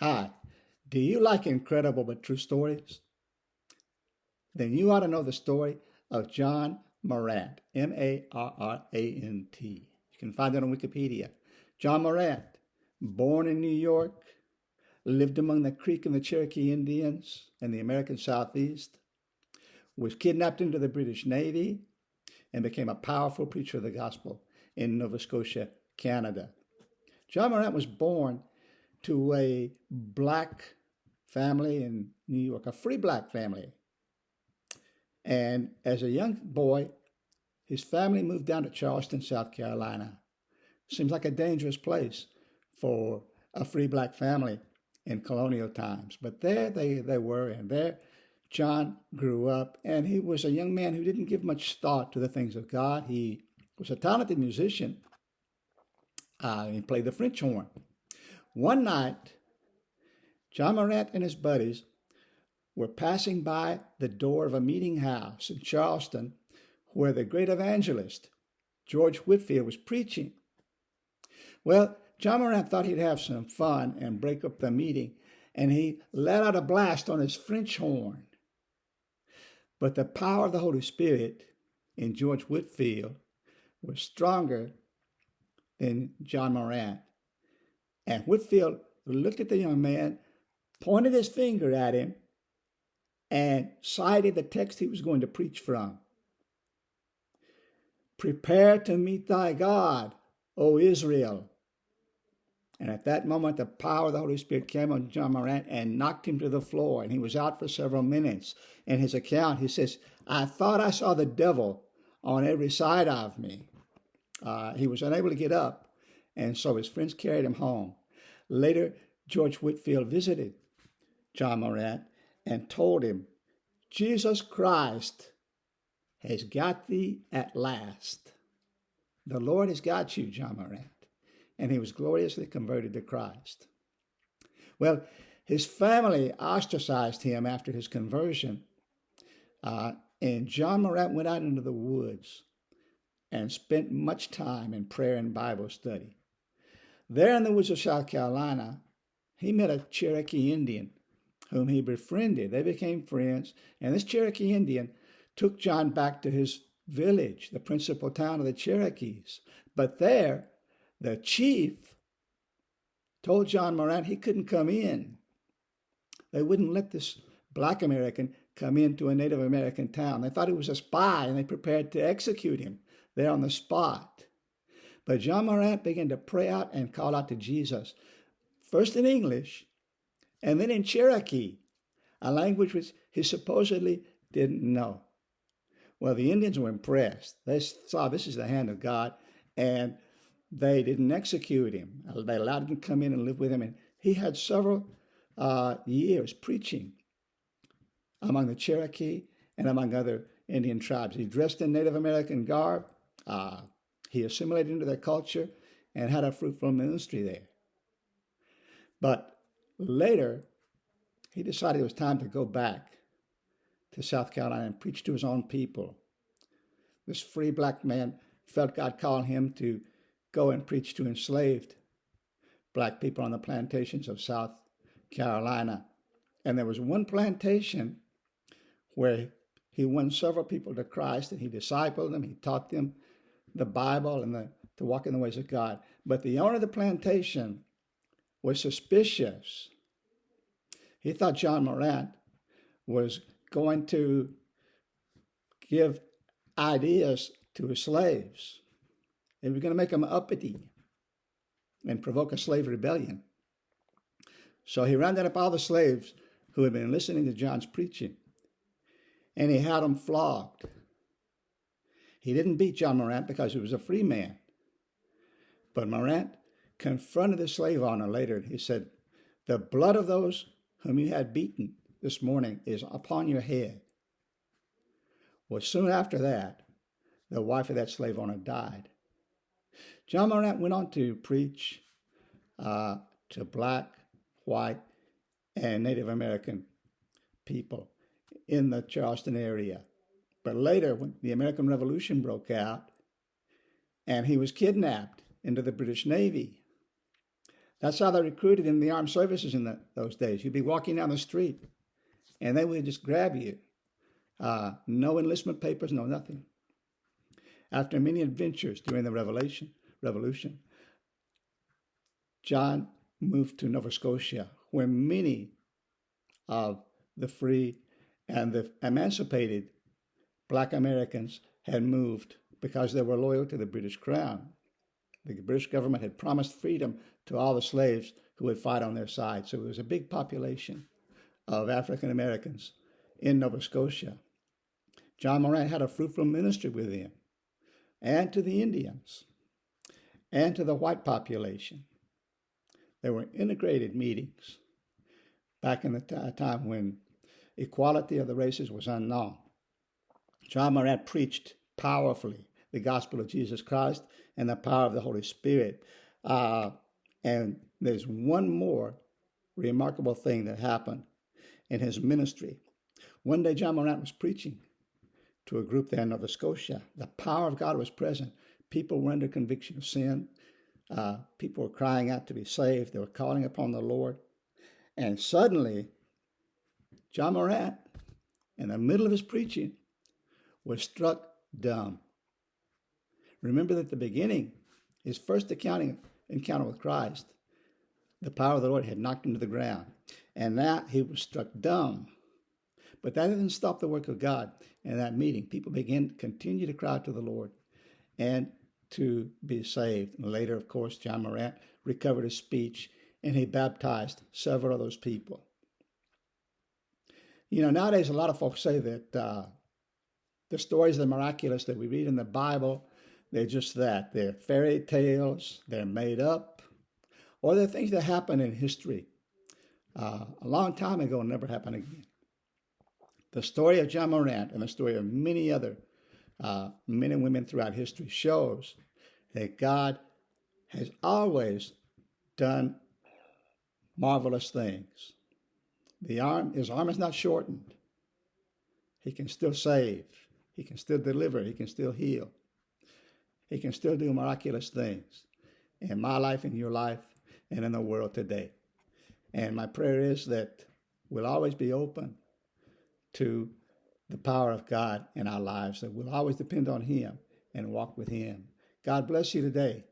Hi, do you like incredible but true stories? Then you ought to know the story of John Marrant, Marrant. You can find it on Wikipedia. John Marrant, born in New York, lived among the Creek and the Cherokee Indians in the American Southeast, was kidnapped into the British Navy, and became a powerful preacher of the gospel in Nova Scotia, Canada. John Marrant was born to a black family in New York, a free black family. And as a young boy, his family moved down to Charleston, South Carolina. Seems like a dangerous place for a free black family in colonial times. But there they were, and there John grew up, and he was a young man who didn't give much thought to the things of God. He was a talented musician. He played the French horn. One night, John Marrant and his buddies were passing by the door of a meeting house in Charleston where the great evangelist George Whitefield was preaching. Well, John Marrant thought he'd have some fun and break up the meeting, and he let out a blast on his French horn. But the power of the Holy Spirit in George Whitefield was stronger than John Marrant. And Whitefield looked at the young man, pointed his finger at him, and cited the text he was going to preach from. Prepare to meet thy God, O Israel. And at that moment, the power of the Holy Spirit came on John Marrant and knocked him to the floor, and he was out for several minutes. In his account, he says, I thought I saw the devil on every side of me. He was unable to get up, and so his friends carried him home. Later, George Whitefield visited John Marrant and told him, Jesus Christ has got thee at last. The Lord has got you, John Marrant. And he was gloriously converted to Christ. Well, his family ostracized him after his conversion, and John Marrant went out into the woods and spent much time in prayer and Bible study. There in the woods of South Carolina, he met a Cherokee Indian whom he befriended. They became friends, and this Cherokee Indian took John back to his village, the principal town of the Cherokees. But there, the chief told John Marrant he couldn't come in. They wouldn't let this black American come into a Native American town. They thought he was a spy, and they prepared to execute him there on the spot. But John Marrant began to pray out and call out to Jesus, first in English, and then in Cherokee, a language which he supposedly didn't know. Well, the Indians were impressed. They saw this is the hand of God, and they didn't execute him. They allowed him to come in and live with him, and he had several years preaching among the Cherokee and among other Indian tribes. He dressed in Native American garb. He assimilated into their culture and had a fruitful ministry there. But later, he decided it was time to go back to South Carolina and preach to his own people. This free black man felt God calling him to go and preach to enslaved black people on the plantations of South Carolina. And there was one plantation where he won several people to Christ, and he discipled them, he taught them the Bible and to walk in the ways of God. But the owner of the plantation was suspicious. He thought John Marrant was going to give ideas to his slaves. He was going to make them uppity and provoke a slave rebellion. So he rounded up all the slaves who had been listening to John's preaching, and he had them flogged. He didn't beat John Marrant because he was a free man. But Marrant confronted the slave owner later. He said, the blood of those whom you had beaten this morning is upon your head. Well, soon after that, the wife of that slave owner died. John Marrant went on to preach to black, white, and Native American people in the Charleston area. But later, when the American Revolution broke out and he was kidnapped into the British Navy, That's how they recruited in the armed services in those days. You'd be walking down the street, and they would just grab you. No enlistment papers, no nothing. After many adventures during the revolution, John moved to Nova Scotia, where many of the free and the emancipated Black Americans had moved because they were loyal to the British Crown. The British government had promised freedom to all the slaves who would fight on their side. So there was a big population of African Americans in Nova Scotia. John Marrant had a fruitful ministry with them, and to the Indians, and to the white population. There were integrated meetings back in the time when equality of the races was unknown. John Marrant preached powerfully the gospel of Jesus Christ and the power of the Holy Spirit. And there's one more remarkable thing that happened in his ministry. One day, John Marrant was preaching to a group there in Nova Scotia. The power of God was present. People were under conviction of sin. People were crying out to be saved. They were calling upon the Lord. And suddenly, John Marrant, in the middle of his preaching, was struck dumb. Remember that at the beginning, his first encounter with Christ, the power of the Lord had knocked him to the ground. And now he was struck dumb. But that didn't stop the work of God in that meeting. People began to continue to cry to the Lord and to be saved. And later, of course, John Marrant recovered his speech and he baptized several of those people. You know, nowadays a lot of folks say that the stories of the miraculous that we read in the Bible, they're just that. They're fairy tales, they're made up, or they're things that happen in history a long time ago and never happen again. The story of John Marrant and the story of many other men and women throughout history shows that God has always done marvelous things. His arm is not shortened. He can still save. He can still deliver. He can still heal. He can still do miraculous things in my life, in your life, and in the world today. And my prayer is that we'll always be open to the power of God in our lives, that we'll always depend on Him and walk with Him. God bless you today.